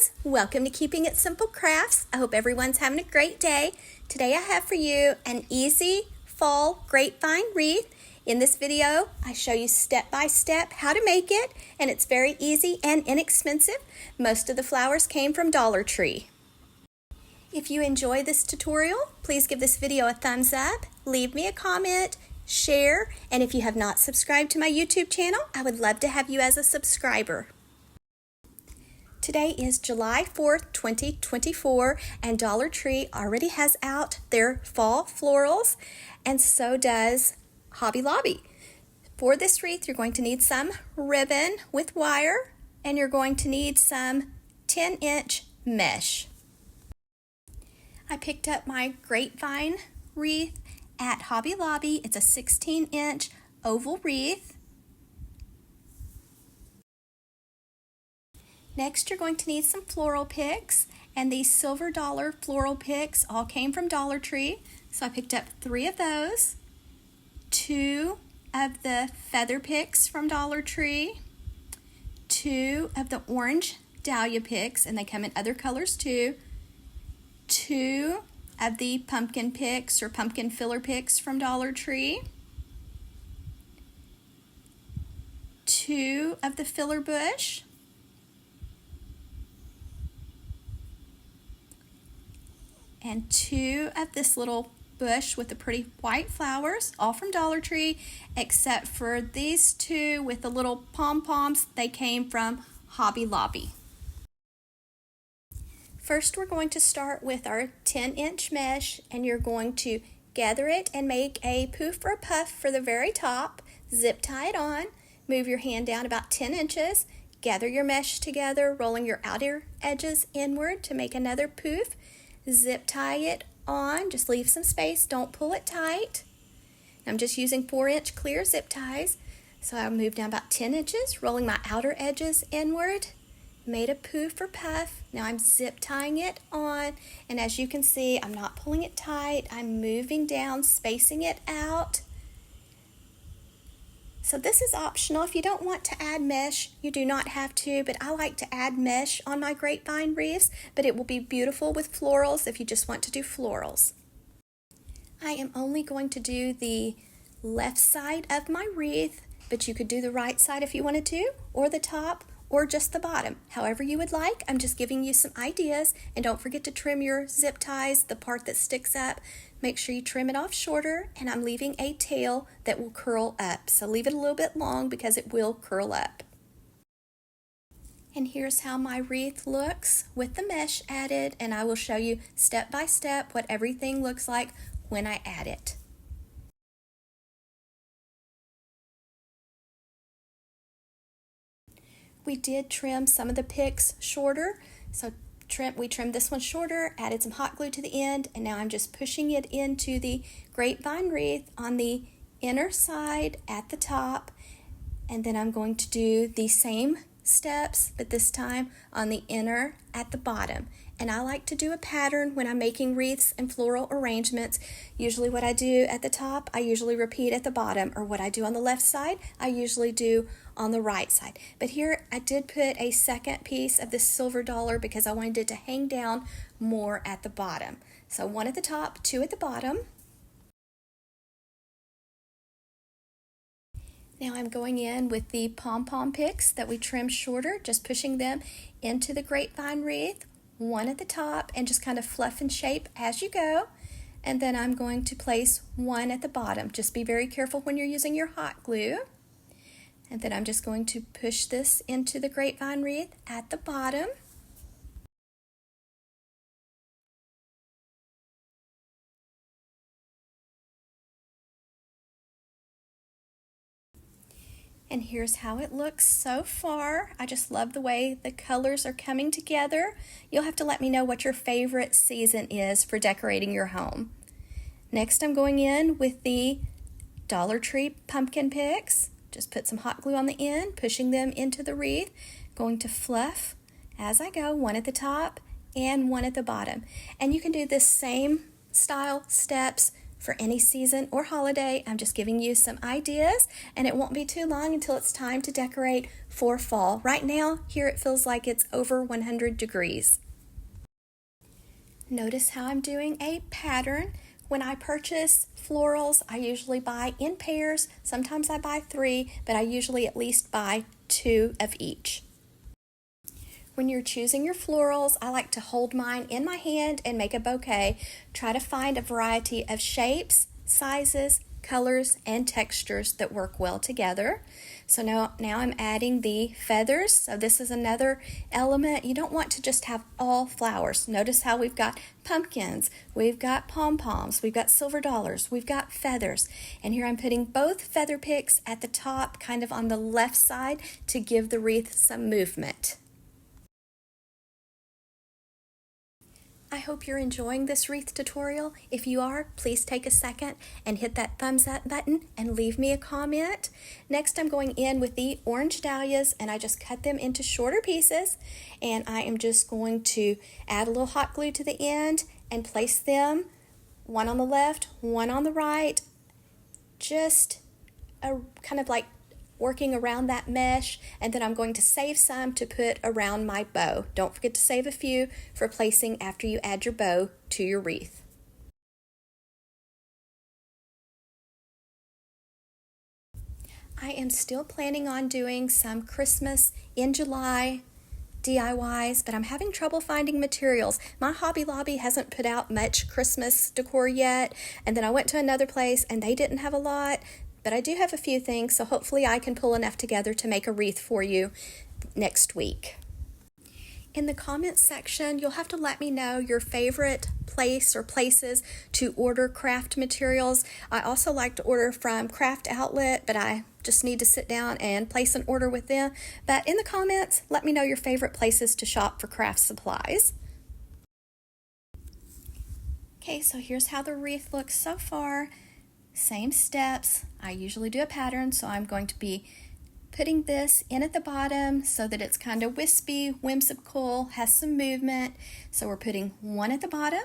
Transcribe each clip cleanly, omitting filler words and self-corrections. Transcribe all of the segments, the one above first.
guys, welcome to Keeping It Simple Crafts. I hope everyone's having a great day. Today I have for you an easy fall grapevine wreath. In this video, I show you step by step how to make it, and it's very easy and inexpensive. Most of the flowers came from Dollar Tree. If you enjoy this tutorial, please give this video a thumbs up, leave me a comment, share, and if you have not subscribed to my YouTube channel, I would love to have you as a subscriber. Today is July 4th, 2024, and Dollar Tree already has out their fall florals, and so does Hobby Lobby. For this wreath, you're going to need some ribbon with wire, and you're going to need some 10-inch mesh. I picked up my grapevine wreath at Hobby Lobby. It's a 16-inch oval wreath. Next, you're going to need some floral picks, and these silver dollar floral picks all came from Dollar Tree. So I picked up 3 of those, 2 of the feather picks from Dollar Tree, 2 of the orange dahlia picks, and they come in other colors too, 2 of the pumpkin picks or pumpkin filler picks from Dollar Tree, 2 of the filler bush, and 2 of this little bush with the pretty white flowers, all from Dollar Tree, except for these 2 with the little pom-poms. They came from Hobby Lobby. First, we're going to start with our 10-inch mesh, and you're going to gather it and make a poof or a puff for the very top. Zip tie it on, move your hand down about 10 inches, gather your mesh together, rolling your outer edges inward to make another poof. Zip tie it on, just leave some space, don't pull it tight. I'm just using 4-inch clear zip ties, so I'll move down about 10 inches, rolling my outer edges inward, made a poof or puff. Now I'm zip tying it on, and as you can see, I'm not pulling it tight, I'm moving down, spacing it out. So this is optional. If you don't want to add mesh, you do not have to, but I like to add mesh on my grapevine wreaths, but it will be beautiful with florals if you just want to do florals. I am only going to do the left side of my wreath, but you could do the right side if you wanted to, or the top, or just the bottom. However you would like. I'm just giving you some ideas, and don't forget to trim your zip ties, the part that sticks up. Make sure you trim it off shorter, and I'm leaving a tail that will curl up. So leave it a little bit long because it will curl up. And here's how my wreath looks with the mesh added, and I will show you step by step what everything looks like when I add it. We did trim some of the picks shorter, so we trimmed this one shorter, added some hot glue to the end, and now I'm just pushing it into the grapevine wreath on the inner side at the top, and then I'm going to do the same steps, but this time on the inner at the bottom. And I like to do a pattern when I'm making wreaths and floral arrangements. Usually what I do at the top, I usually repeat at the bottom, or what I do on the left side, I usually do on the right side. But here I did put a second piece of this silver dollar because I wanted it to hang down more at the bottom. So 1 at the top, 2 at the bottom. Now I'm going in with the pom-pom picks that we trimmed shorter, just pushing them into the grapevine wreath, 1 at the top, and just kind of fluff and shape as you go. And then I'm going to place 1 at the bottom. Just be very careful when you're using your hot glue. And then I'm just going to push this into the grapevine wreath at the bottom. And here's how it looks so far. I just love the way the colors are coming together. You'll have to let me know what your favorite season is for decorating your home. Next, I'm going in with the Dollar Tree pumpkin picks. Just put some hot glue on the end, pushing them into the wreath. Going to fluff as I go, 1 at the top and 1 at the bottom. And you can do this same style steps for any season or holiday. I'm just giving you some ideas, and it won't be too long until it's time to decorate for fall. Right now, here it feels like it's over 100 degrees. Notice how I'm doing a pattern. When I purchase florals, I usually buy in pairs. Sometimes I buy 3, but I usually at least buy 2 of each. When you're choosing your florals, I like to hold mine in my hand and make a bouquet. Try to find a variety of shapes, sizes, colors, and textures that work well together. So now I'm adding the feathers. So this is another element. You don't want to just have all flowers. Notice how we've got pumpkins, we've got pom-poms, we've got silver dollars, we've got feathers. And here I'm putting both feather picks at the top, kind of on the left side, to give the wreath some movement. I hope you're enjoying this wreath tutorial. If you are, please take a second and hit that thumbs up button and leave me a comment. Next, I'm going in with the orange dahlias, and I just cut them into shorter pieces, and I am just going to add a little hot glue to the end and place them, one on the left, one on the right, just kind of like working around that mesh, and then I'm going to save some to put around my bow. Don't forget to save a few for placing after you add your bow to your wreath. I am still planning on doing some Christmas in July DIYs, but I'm having trouble finding materials. My Hobby Lobby hasn't put out much Christmas decor yet, and then I went to another place and they didn't have a lot. But I do have a few things, so hopefully I can pull enough together to make a wreath for you next week. In the comments section, you'll have to let me know your favorite place or places to order craft materials. I also like to order from Craft Outlet, but I just need to sit down and place an order with them. But in the comments, let me know your favorite places to shop for craft supplies. Okay, so here's how the wreath looks so far. Same steps. I usually do a pattern, so I'm going to be putting this in at the bottom so that it's kind of wispy, whimsical, has some movement. So we're putting one at the bottom,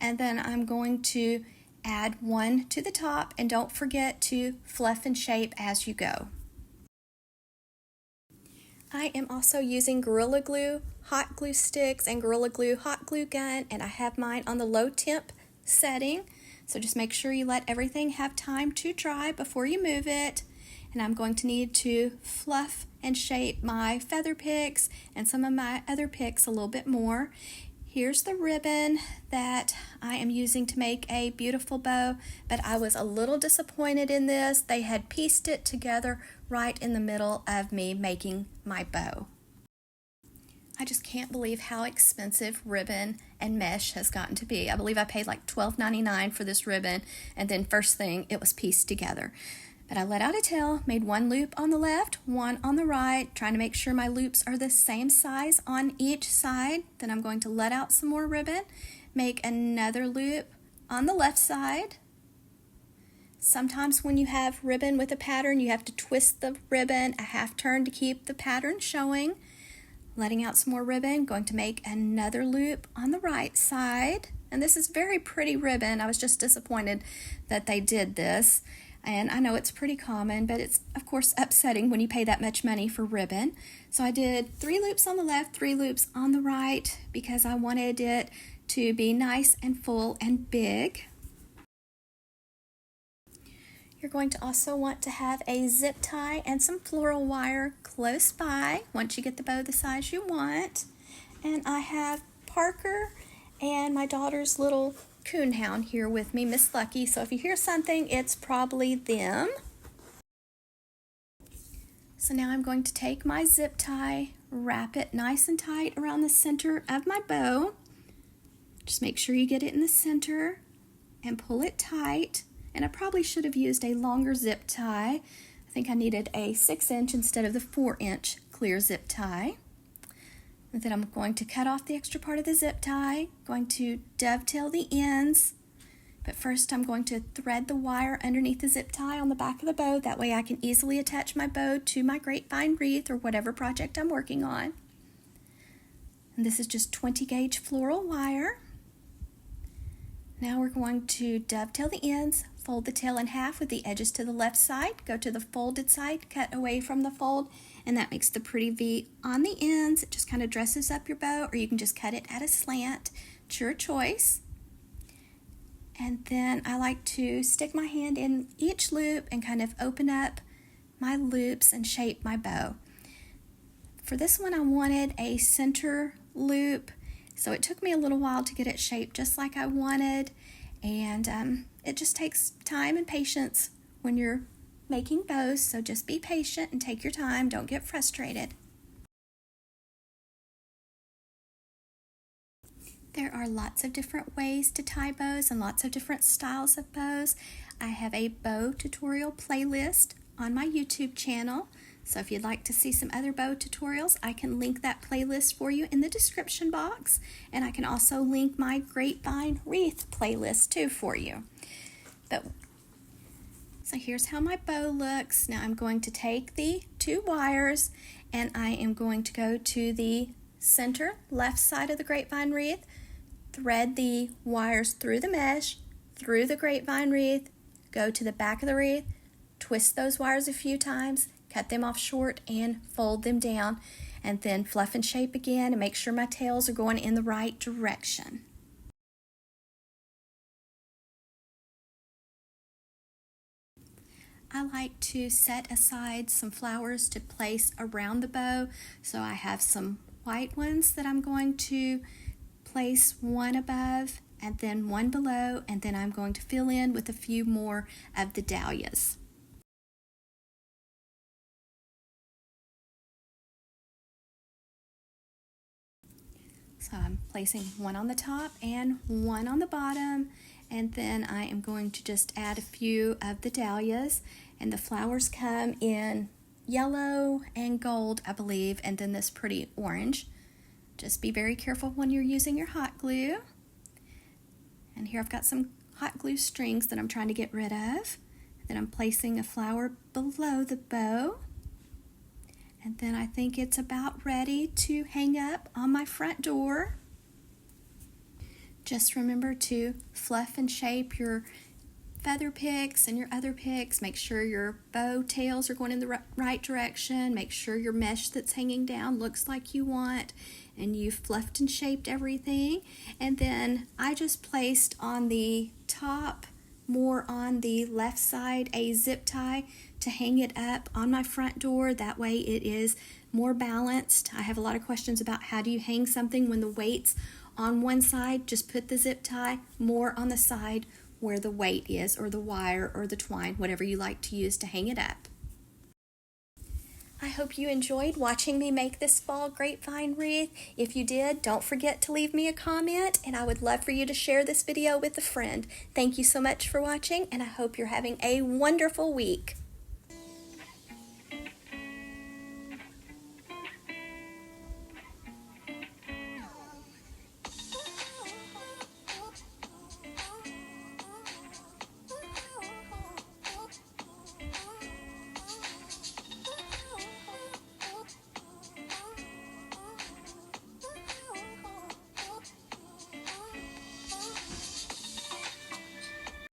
and then I'm going to add one to the top, and don't forget to fluff and shape as you go. I am also using Gorilla Glue hot glue sticks and Gorilla Glue hot glue gun, and I have mine on the low temp setting. So just make sure you let everything have time to dry before you move it. And I'm going to need to fluff and shape my feather picks and some of my other picks a little bit more. Here's the ribbon that I am using to make a beautiful bow, but I was a little disappointed in this. They had pieced it together right in the middle of me making my bow. I just can't believe how expensive ribbon and mesh has gotten to be. I believe I paid like $12.99 for this ribbon, and then first thing, it was pieced together. But I let out a tail, made one loop on the left, one on the right, trying to make sure my loops are the same size on each side. Then I'm going to let out some more ribbon, make another loop on the left side. Sometimes when you have ribbon with a pattern, you have to twist the ribbon a half turn to keep the pattern showing. Letting out some more ribbon, going to make another loop on the right side. And this is very pretty ribbon. I was just disappointed that they did this. And I know it's pretty common, but it's of course upsetting when you pay that much money for ribbon. So I did 3 loops on the left, 3 loops on the right, because I wanted it to be nice and full and big. You're going to also want to have a zip tie and some floral wire close by once you get the bow the size you want. And I have Parker and my daughter's little coonhound here with me, Miss Lucky. So if you hear something, it's probably them. So now I'm going to take my zip tie, wrap it nice and tight around the center of my bow. Just make sure you get it in the center and pull it tight. And I probably should have used a longer zip tie. I think I needed a 6-inch instead of the 4-inch clear zip tie. And then I'm going to cut off the extra part of the zip tie, going to dovetail the ends. But first I'm going to thread the wire underneath the zip tie on the back of the bow. That way I can easily attach my bow to my grapevine wreath or whatever project I'm working on. And this is just 20 gauge floral wire. Now we're going to dovetail the ends, fold the tail in half with the edges to the left side, go to the folded side, cut away from the fold, and that makes the pretty V on the ends. It just kind of dresses up your bow, or you can just cut it at a slant. It's your choice. And then I like to stick my hand in each loop and kind of open up my loops and shape my bow. For this one, I wanted a center loop, so it took me a little while to get it shaped just like I wanted, and it just takes time and patience when you're making bows, so just be patient and take your time. Don't get frustrated. There are lots of different ways to tie bows and lots of different styles of bows. I have a bow tutorial playlist on my YouTube channel, so if you'd like to see some other bow tutorials, I can link that playlist for you in the description box, and I can also link my grapevine wreath playlist too for you. So here's how my bow looks. Now I'm going to take the 2 wires and I am going to go to the center left side of the grapevine wreath, thread the wires through the mesh, through the grapevine wreath, go to the back of the wreath, twist those wires a few times, cut them off short, and fold them down, and then fluff and shape again and make sure my tails are going in the right direction. I like to set aside some flowers to place around the bow, so I have some white ones that I'm going to place one above and then one below, and then I'm going to fill in with a few more of the dahlias. So I'm placing one on the top and one on the bottom, and then I am going to just add a few of the dahlias, and the flowers come in yellow and gold, I believe, and then this pretty orange. Just be very careful when you're using your hot glue. And here I've got some hot glue strings that I'm trying to get rid of. Then I'm placing a flower below the bow. And then I think it's about ready to hang up on my front door. Just remember to fluff and shape your feather picks and your other picks. Make sure your bow tails are going in the right direction. Make sure your mesh that's hanging down looks like you want, and you've fluffed and shaped everything. And then I just placed on the top, more on the left side, a zip tie to hang it up on my front door. That way it is more balanced. I have a lot of questions about how do you hang something when the weight's on one side. Just put the zip tie more on the side where the weight is, or the wire or the twine, whatever you like to use to hang it up. I hope you enjoyed watching me make this fall grapevine wreath. If you did, don't forget to leave me a comment, and I would love for you to share this video with a friend. Thank you so much for watching, and I hope you're having a wonderful week.